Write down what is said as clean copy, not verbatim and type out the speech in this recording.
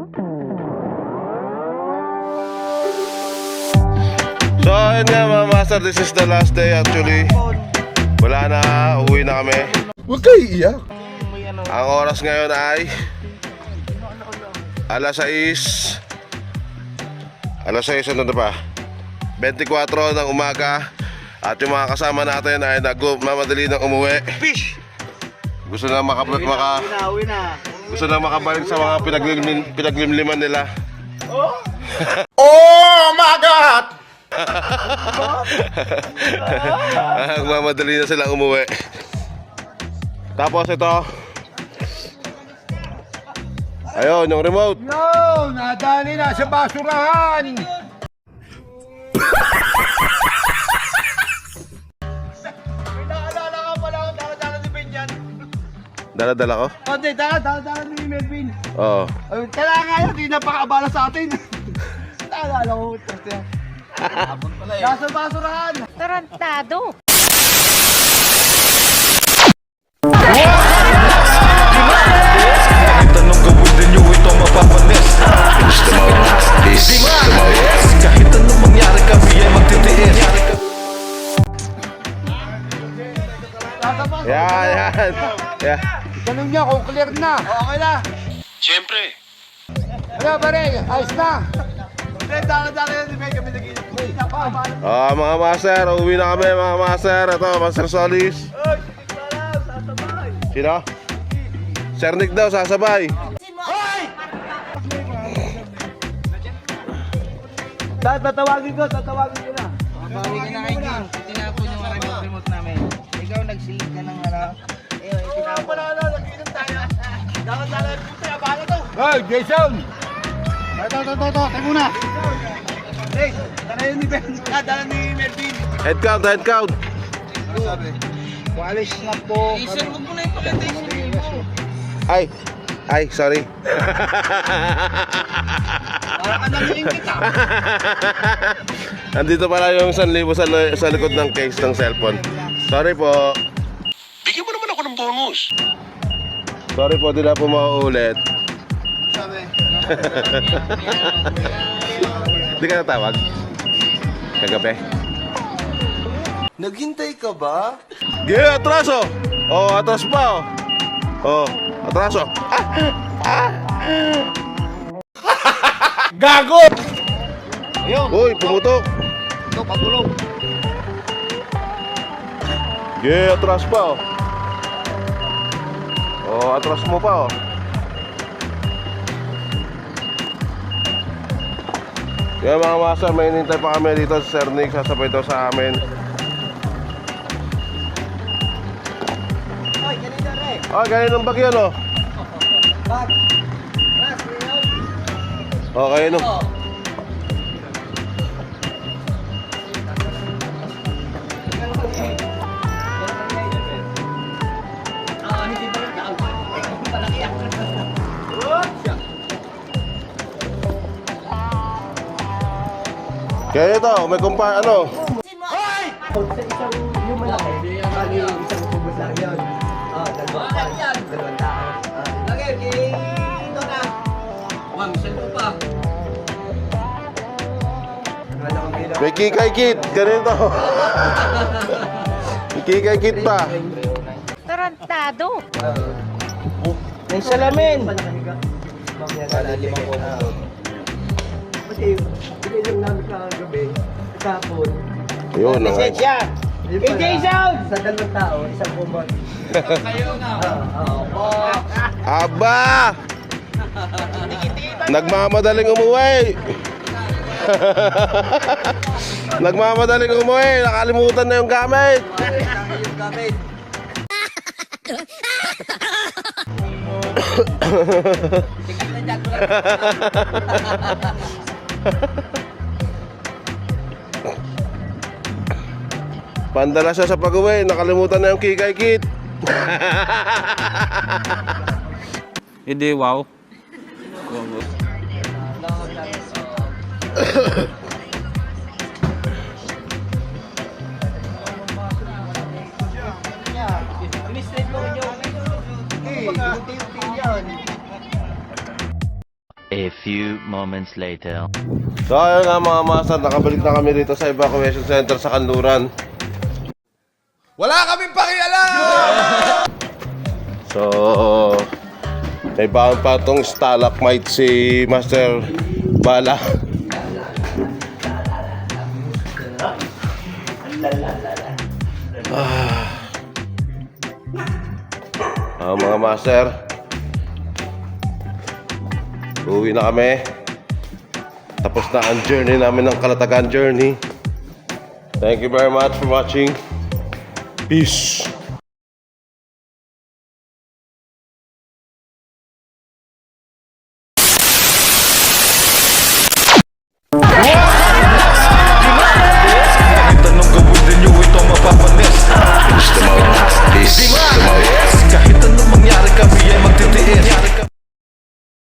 So ayun nga mga master, this is the last day actually. Wala na, uwi na kami. Huwag kayo iiyak. Ang oras ngayon ay alas 6. Alas 6 ano na pa? 24 ng umaga. At yung mga kasama natin ay nagmamadali ng umuwi. Gusto na gusto na makabalik sa mga pinaglimliman nila. Oh my God! Nagmamadali na silang umuwi. Tapos ito, ayun yung remote. No! Nadali na sa basurahan! May naalala ka pala kung dala-dala ni Ben yan. Dala-dala ko? Hindi, dala-dala ni Melvin. Oo. Kailangan nga yun, di napakabala sa atin. Naalala ko. Nasa basurahan. Tarantado! Kahit anong gawin ninyo ito mapapanis. Kahit anong mangyari kami ay magtitiis. Yan. Tanong niya kung clear na. Okay na. Siyempre. Ano pare, ayos na. Hindi, dala-dala yan ni Ben. Kami nag-iinap. Mga master, uwi na kami mga master. Ito, Master Solis. Sino? Sir Nick daw, sasabay. Tatawagin ko na. Tawagin ka na kay Jim. Itinapon yung remote namin. Ikaw nagsilip ka ng harap. Itinapon. Nag-iinap tayo. Dala-dala yung puti, abala to. Hey, Jason! Ito, tayo muna. Hey, dala yun ni Ben. Dala ni Melvin. Head count. Walis na po. Jason, huwag mo na yung presentation mo. Ay, sorry. Para ka namin kita. Andito pala yung 1,000 sa likod ng case ng cellphone. Sorry po. Bigyan mo naman ako ng bonus. Sorry po, di na po mauulit. Sabi. Di ka natawag? Kagabi? Naghintay ka ba? Atraso! Oh, atras pa oh. Atraso. Gago! Ayun. Uy, pumutok. Ito, pagulong. Atras pa oh, atras mo pa Yan mga master, may hinintay pa kami dito sa Sir Nick. Sasabay daw sa amin. Ay, ganito rin. Ganyan ang bagyo no? Bag. Okay no? Kaya ito, may ano? May kikay-kit, ganito. May kikay-kit pa. Tarantado! May salamin. Kasi, pinilong namin kagabi, tapon. Yun, Lisensya. Kay Jason! Sa dalawang tao, isang kumot. Kayo nga. Aba! Nagmamadaling umuwi. Nagmamadaling umuwi. Nakalimutan na yung gamit. Yung gamit. Pandala siya sa pag-uwi. Nakalimutan na yung kikay kit. Hindi, wow. A few moments later. So ayun nga mga master, nakabalik na kami dito sa evacuation center sa Kanluran. Wala kaming pakialam! So, may baon pa itong stalagmite si Master Bala. Mga master, uwi na kami. Tapos na ang journey namin ng Kalatagan journey. Thank you very much for watching. Peace.